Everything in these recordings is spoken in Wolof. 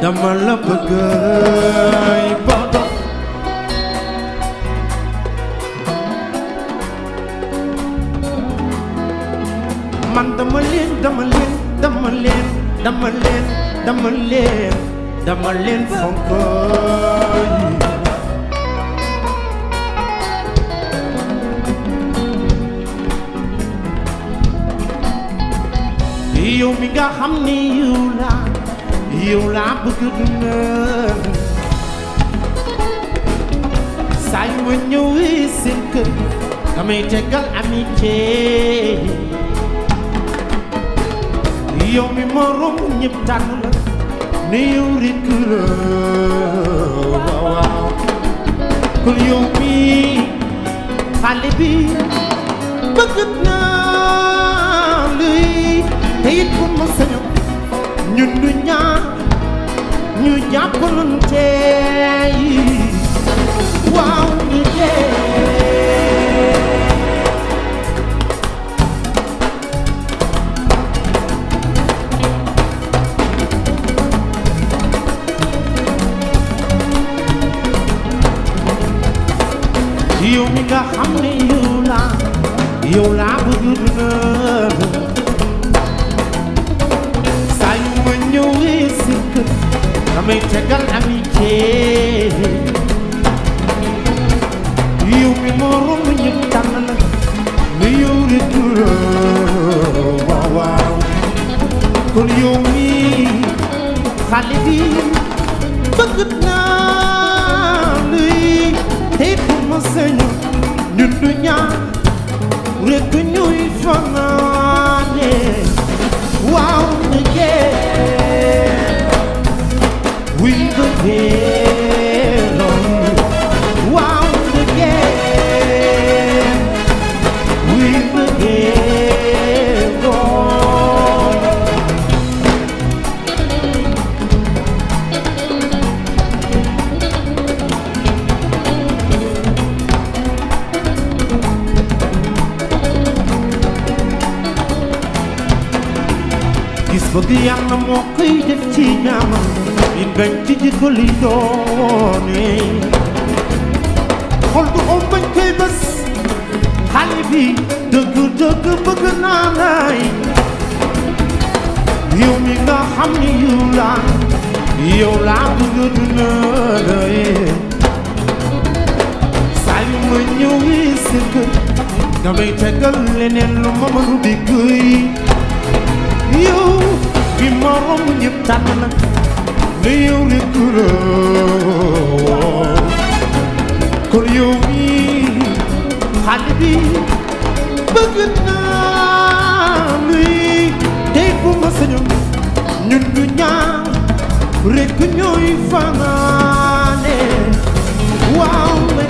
dama la bëgg bodo man dama leen fonk yow mi nga xam ni yow laa bëgg dund saa yu ma ñëwee seen kër damay tegal amitié yow mi ma romb ñëpp tànn la ne yow rekk la waaw kon yow mi xale bi bëgg naa luy te it bu ma sañoon ñun du ñaar ñu jàppalante waaw ñu yow mi nga xam ne yow laa bëgg na saa yu ma ñëwee si kër damay tegal amitié yow mi ma romb ñëpp tànn la ne yow rek la waaw waaw kon yow mi xale bi bëgg naa luy tey bu ma sañoon ñun du ñaar rek ñuy fanaane waaw na we begin wow again we begin gis bëgg Yàlla moo koy def ci ñaamam yi bañ ci jikko li doone xol du om bañ koy bés xale bi dëgg bëgg naa lay yow mi nga xam ni yow laa bëgg duna lay saa yu ma ñëwee sa kër damay tegal leneen lu ma mënu di gëy yow bi ma romb ñëpp tànn la ne yow rek la kon yow mi xale bi bëgg naa luy tey bu ma sañoon ñun du ñaar rek ñooy fanaane waaw ma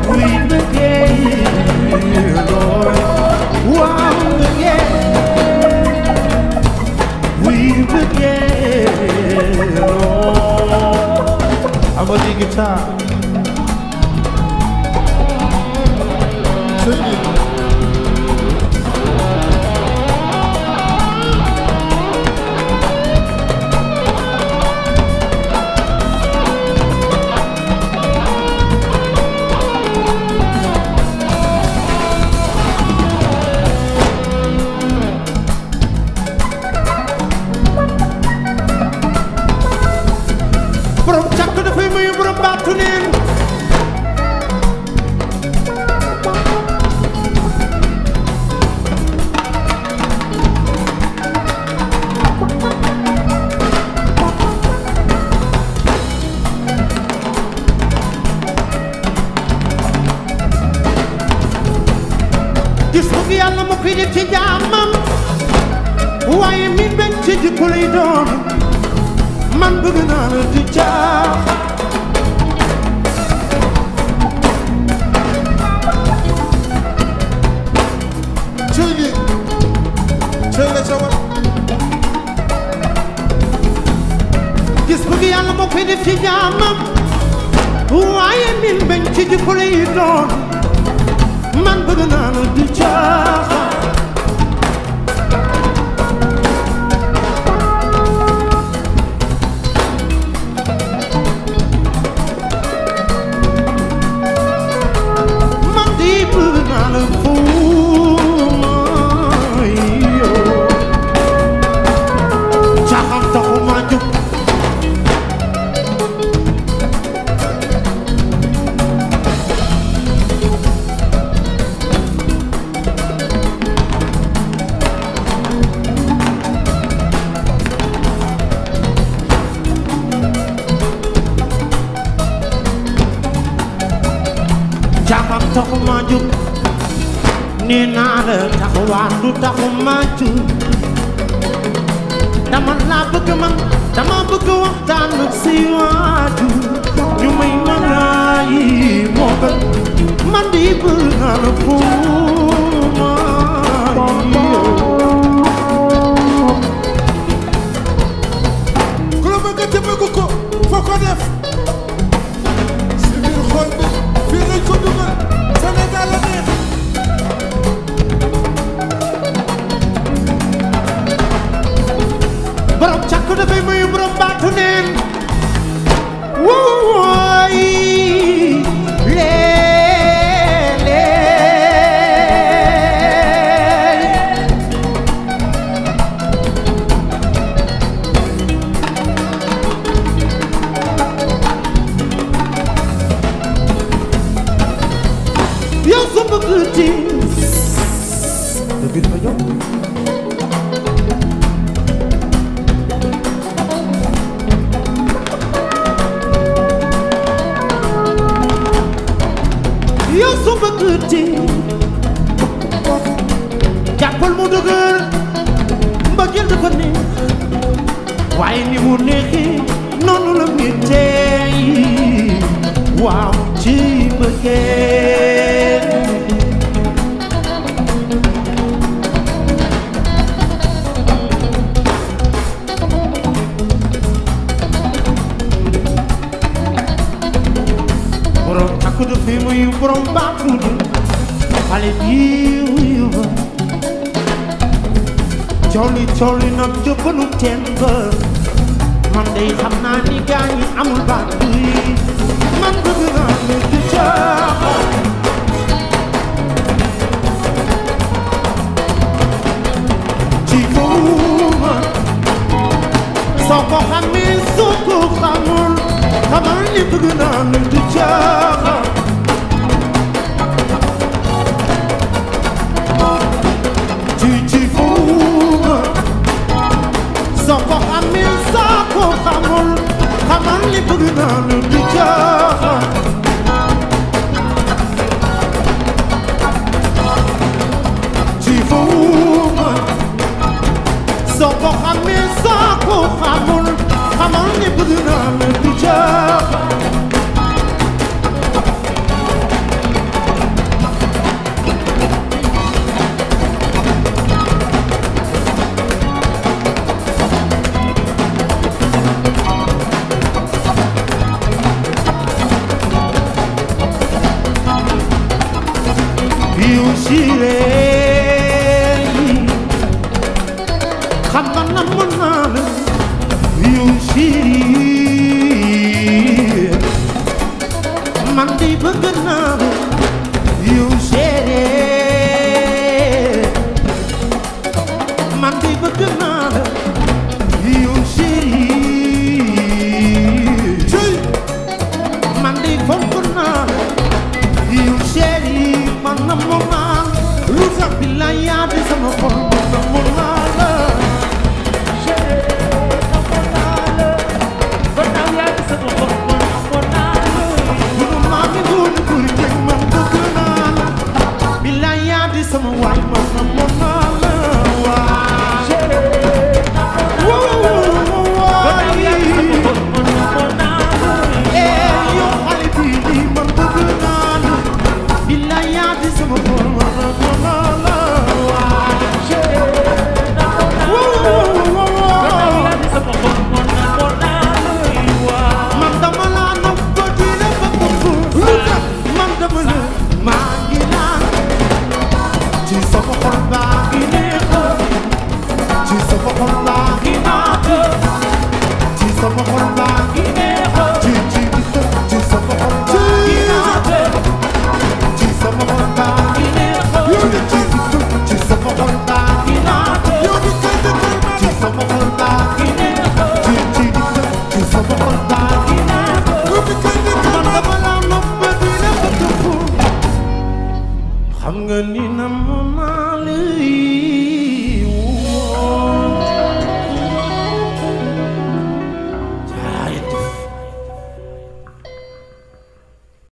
we begin wow we begin I'm a big guitar sing it Yàlla moo koy def ci jaamam waaye mi bañ ci jikko lay doon man bëgg naa la di caax cëy la cawal gis bëgg Yàlla moo koy def ci jaamam waaye mi bañ ci jikko lay doon man bëgg naa la di caax jóg nee naa la taxawaan du taxu ma jóg dama laa bëgg man dama bëgg waxtaan ak si waajur ñu may ma laa yi moo gën man di bëgg naa la fuuma ku la bëgg te bëgg ko foo ko def si biir xol bi fii lañ ko dugal Sénégal la neex borom càkk dafay mayu borom baatu neen wooy yow su bëgg tiis da biir ma ñëw yow su bëgg tiis jàppal mu dëgër mbëggeel dafa neex waaye ni mu neexee noonu la méttee waaw ci mbëggeel borom takk du fi muy borom baatu du xale bi wuyu ba cooli nag jëppalu teen ba man day xam naa ni gaa ñi amul baatu yi man bëgg naa ne du caaxaan ci fowuma soo ko xamee soo ko xamul xamal ni bëgg naa ne du caaxaan ci fowuma soo ko xamee soo ko xamul xamal ni bëgg naa ne du caaxaan ci fowuma soo ko xamee soo ko xamul xamal ni bëgg naa ne du caaxaan yow Siré xam nga na mën naa la yow Siré man di bëgg naa la yow Siré man di bëgg naa la yow Siré man di fonk naa la yow Siré man na mu naan lu tax bi la yaa di sama xol man na mu naan la Siré na mu naan la ba tax yaa di sama xol man na mu naan la bu nu maa mi doon buri kenn man bëgg naa la bi la yaa di sama waay man na mu naan la waa Siré na mu naan la ba tax yaa di sama xol man na mu naan la yow xale bi di man bëgg naa la bila yaa di sama xol man na mu naan la waa Siré na mu naan la ba tax yaa di sama xol man na mu naan la waa man dama la nopp ba dina ba ko lu tax man dama la maa ngi naan ci sama xol baa ngi neex ci sama xol baa ngi naat ci sama xol baa ngi neex ci sama xol baa ngi naat ci sama xol baa ngi neex ci sama xol baa ngi naat ci sama xol baa ngi neex ci sama xol baa ngi neex man dama la nopp ba dina ko dugg xam nga ni na mu naa la